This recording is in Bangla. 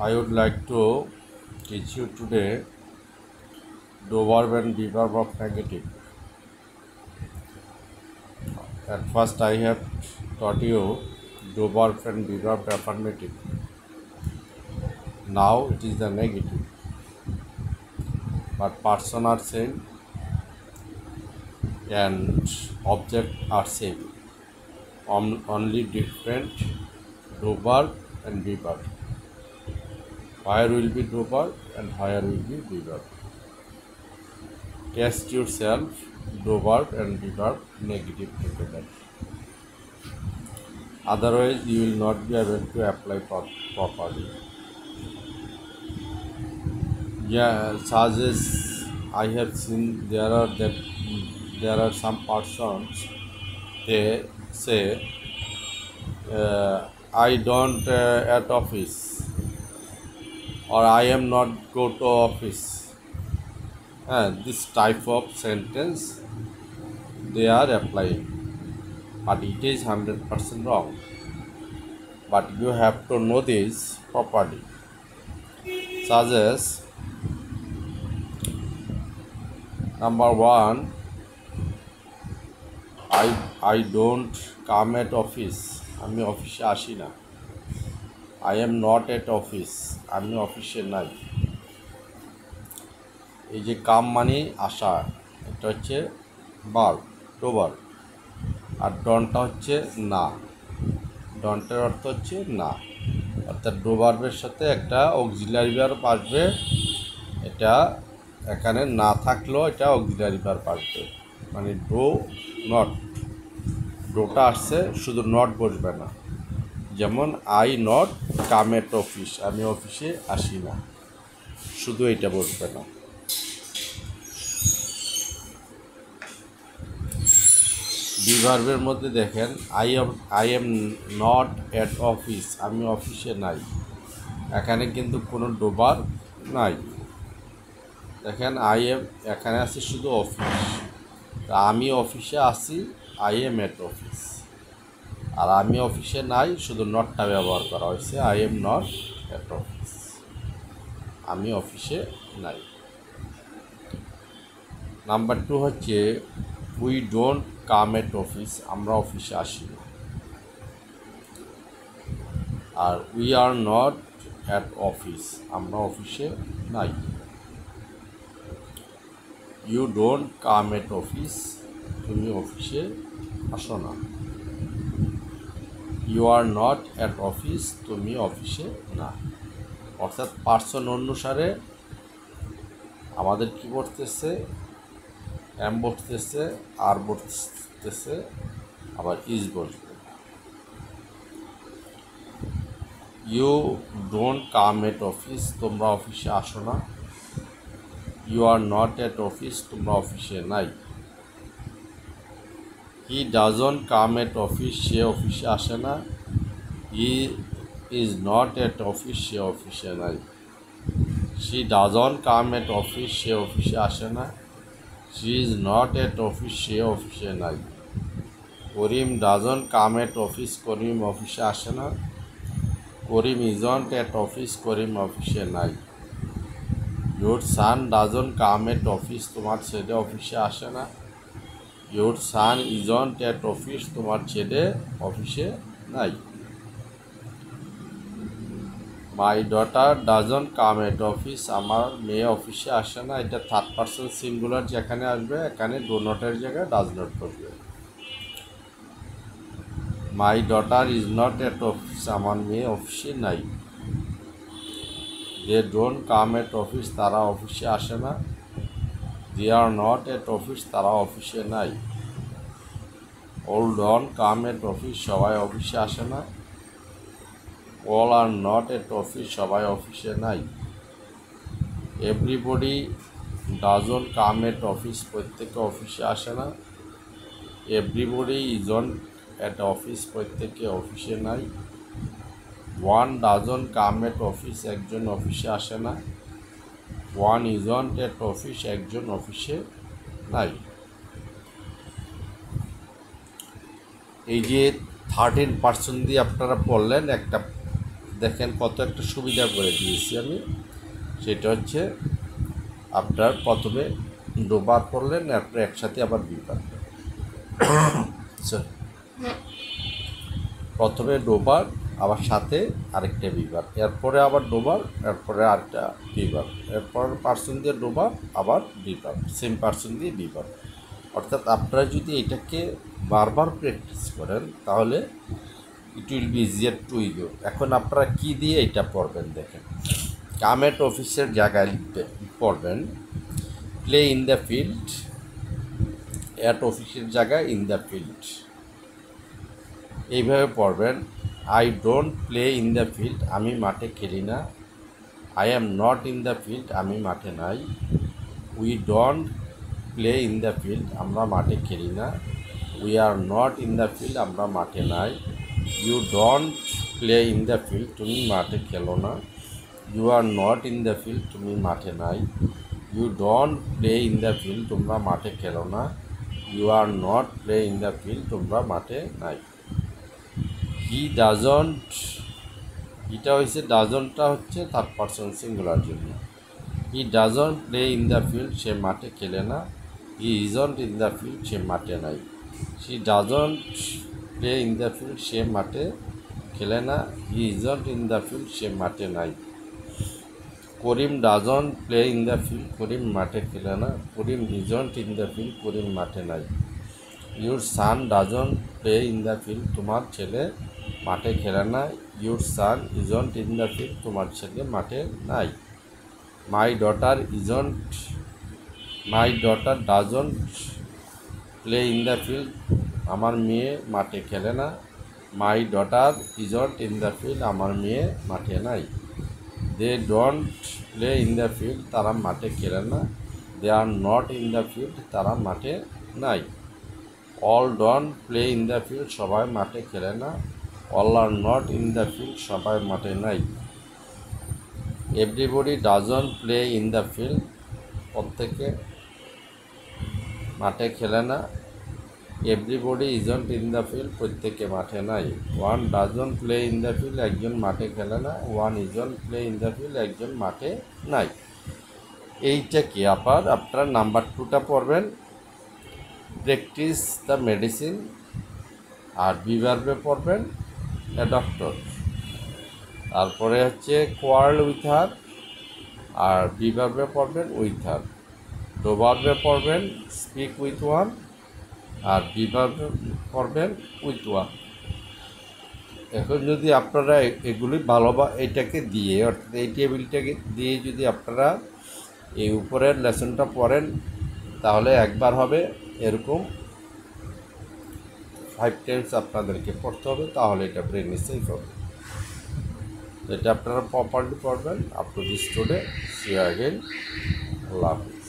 I would like to teach you today the verb and the verb of negative. At first, I have taught you the verb and the verb affirmative. Now it is the negative, but person are same and object are same. Only different the verb and the verb. Where will be the verb and where will be the verb. Test yourself the verb and the verb negative together. Otherwise, you will not be able to apply properly. Yeah, such as I have seen, there are some persons. They say, "I don't at office," or "I am not go to office." This type of sentence they are applying, but it is 100% wrong. But you have to know this properly. Such as number one, I don't come at office. আমি অফিসে আসি না। I am not at office. আমি অফিসে নাই। এই যে কাম মানে আসা, এটা হচ্ছে ভার্ব, টু ভার্ব। আর ডনটা হচ্ছে না। ডনটের অর্থ হচ্ছে না। অর্থাৎ ডু ভার্বের সাথে একটা অক্সিলারি ভার্ব আসবে। এটা এখানে না থাকলেও এটা অক্সিলারি ভার্ব আসবে। মানে ডু নট। ডোটা আসছে, শুধু নট বসবে না। যেমন I not come at office, আমি অফিসে আসি না, শুধু এটা বসবে না। বি ভার্বের মধ্যে দেখেন I am not at office, আমি অফিসে নাই। এখানে কিন্তু কোনো ডোবার নাই। দেখেন এখানে আছে শুধু অফিস। তা আমি অফিসে আছি, আই এম এট অফিস। আর আমি অফিসে নাই, শুধু নটটা ব্যবহার করা হয়েছে, I am not at office, আমি অফিসে নাই। নাম্বার টু হচ্ছে we don't come at office, আমরা অফিসে আসি না। আর we are not at office, আমরা অফিসে নাই। You don't come at office, তুমি অফিসে আসো না। You are not at office, তুমি অফিসে না। অর্থাৎ পার্সন অনুসারে আমাদের কী বসতেছে, এম বসতেছে, আর বসতেছে, আবার ইজ বসবে। You don't come at office, তোমরা অফিসে আসো না। You are not at office, তোমরা অফিসে নাই। He doesn't come at office, সে অফিসে আসে না। He is not at office, সে অফিসে নাই। She doesn't come at office, সে অফিসে আসে না। She is not at office, সে অফিসে নাই। Karim doesn't come at office, করিম অফিসে আসে না। করিম ইজন্ট এট অফিস, করিম অফিসে নাই। Your son doesn't come at office, তোমার ছেলে অফিসে আসে না। Your son isn't at office, তোমার ছেলে অফিসে নাই। My daughter doesn't come at office, আমার মেয়ে অফিসে আসে না। এটা থার্ড পারসন সিঙ্গুলার যেখানে আসবে, এখানে ডো নটের জায়গায় ডাজ নট বসবে। My daughter is not at office, আমার মেয়ে অফিসে নাই। They don't come at office, তারা অফিসে আসে না। They are not at office, তারা অফিসে নাই। All don't come at office, সবাই অফিসে আসে না। All are not at office, সবাই অফিসে নাই। Everybody doesn't come at office, প্রত্যেকে অফিসে আসে না। এভরিবডি ইজন্ট এট অফিস, প্রত্যেকে অফিসে নাই। One doesn't come at office, একজন অফিসে আসে না। ওয়ান ইজন্ট এট অফিস, একজন অফিসে নাই। এই যে 13 পার্সন দিয়ে আপনারা পড়লেন, একটা দেখেন কত একটা সুবিধা করে দিয়েছি আমি। সেটা হচ্ছে আপনার প্রথমে ডোবার করলেন, এরপরে একসাথে আবার বিবার। প্রথমে ডোবার, আবার সাথে আরেকটা বিবার, এরপরে আবার ডোবার, এরপরে আরেকটা বিবার, এরপর পার্সন দিয়ে ডোবার, আবার বিবার, সেম পার্সন দিয়ে বিবার। অর্থাৎ আপনারা যদি এটাকে বারবার প্র্যাকটিস করেন তাহলে it will be easier to you. এখন আপনারা কী দিয়ে এটা পড়বেন দেখেন। কাম এট অফিসের জায়গায় পড়বেন play in the field, at অফিসের জায়গায় ইন দ্য ফিল্ড, এইভাবে পড়বেন। I don't play in the field, আমি মাঠে খেলি না। I am not in the field, আমি মাঠে নাই। We don't play in the field, আমরা মাঠে খেলি না। We are not in the field, আমরা মাঠে নাই। You don't play in the field, তুমি মাঠে খেলো না। You are not in the field, তুমি মাঠে নাই। You don't play in the field, তোমরা মাঠে খেলো না। You are not play in the field, তোমরা মাঠে নাই। হি ডাজন্ট, এটা হচ্ছে ডাজন্টটা হচ্ছে থার্ড পারসন সিঙ্গুলার জন্য। He doesn't play in the field, সে মাঠে খেলে না। He isn't in the field, সে মাঠে নাই। She doesn't play in the field, সে মাঠে খেলে না। He isn't in the field, সে মাঠে নাই। Karim doesn't play in the field, Karim মাঠে খেলে না। Karim isn't in the field, Karim মাঠে নাই। Your son doesn't play in the field, তোমার ছেলে মাঠে খেলে না। Your son isn't in the field, তোমার ছেলে মাঠে নাই। My daughter isn't, my daughter doesn't play in the field, আমার মেয়ে মাঠে খেলে না। My daughter isn't in the field, আমার মেয়ে মাঠে নাই। They don't play in the field, তারা মাঠে খেলে না। They are not in the field, তারা মাঠে নাই। All don't play in the field, সবাই মাঠে খেলে না। All are not in the field, সবাই মাঠে নাই। Everybody doesn't play in the field, প্রত্যেকে মাঠে খেলে না। Everybody isn't in the field, প্রত্যেকে মাঠে নাই। One doesn't play in the field, একজন মাঠে খেলে না। One isn't play in the field, একজন মাঠে নাই। এইটা কি আপনার নাম্বার 2টা পড়বেন, প্র্যাকটিস দ্য মেডিসিন। আর বিভার্বে পড়বেন এ ডক্টর। তারপরে হচ্ছে কোয়ার্ল উইথ হার, আর বিভার্বে পড়বেন উইথ হার। ডোভার্বে পড়বেন স্পিক উইথ ওয়ান, আর বিভার্বে পড়বেন উইথ ওয়ান। এখন যদি আপনারা এগুলি এটাকে দিয়ে, অর্থাৎ এই টেবিলটাকে দিয়ে যদি আপনারা এই উপরের লেসনটা পড়েন তাহলে একবার হবে, এরকম 5 টাইমস আপনাদেরকে পড়তে হবে, তাহলে এটা ব্রেনে সেফ হবে। এটা আপনারা প্রপারলি পড়বেন। Up to this today, see you again, আল্লাহ হাফেজ।